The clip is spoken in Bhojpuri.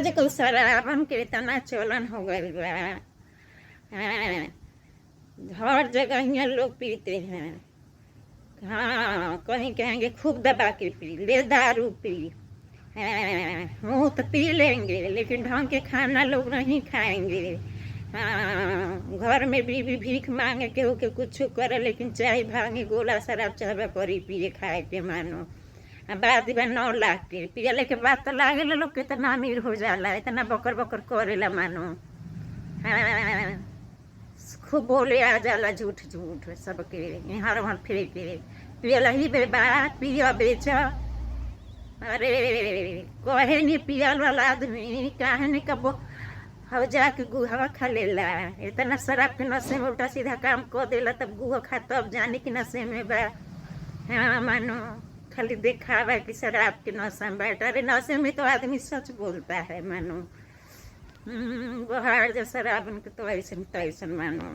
आजकल शराबन के इतना चलन हो गइल बा। हाँ, हर जगह यहाँ लोग पीते हैं। हाँ, कहीं कहेंगे खूब दबा के पी ले, दारू पी। हाँ, मुँह तो पी लेंगे लेकिन ढंग के खाना लोग नहीं खाएंगे। हाँ, घर में भी भीख मांगे केहू के कुछ करे, लेकिन चाय भांगे गोला शराब चाहबे करी पिए खाए के मानो। बात बा 9 लाख के पियले के बाद तो लागे लोग कितना अमीर हो जाला, इतना बकर बकर करेला मानो। हाँ, खूब बोले आ जाला झूठ झूठ सबके यहाँ वहाँ फिर के पियल ही बात पिया बेच। अरे कहे नहीं पियल वाला आदमी काहे नहीं कबो हव जाके गुहवा खा लेला। इतना शराब के नशे में उल्टा सीधा काम कर देला, तब गुहा खा तब जाने की नशे में बा। हाँ मानो, खाली दिखावा कि शराब के नशे में बैठा। अरे नशे में तो आदमी सच बोलता है मानो। बाहर जो शराब तो ऐसा मानो।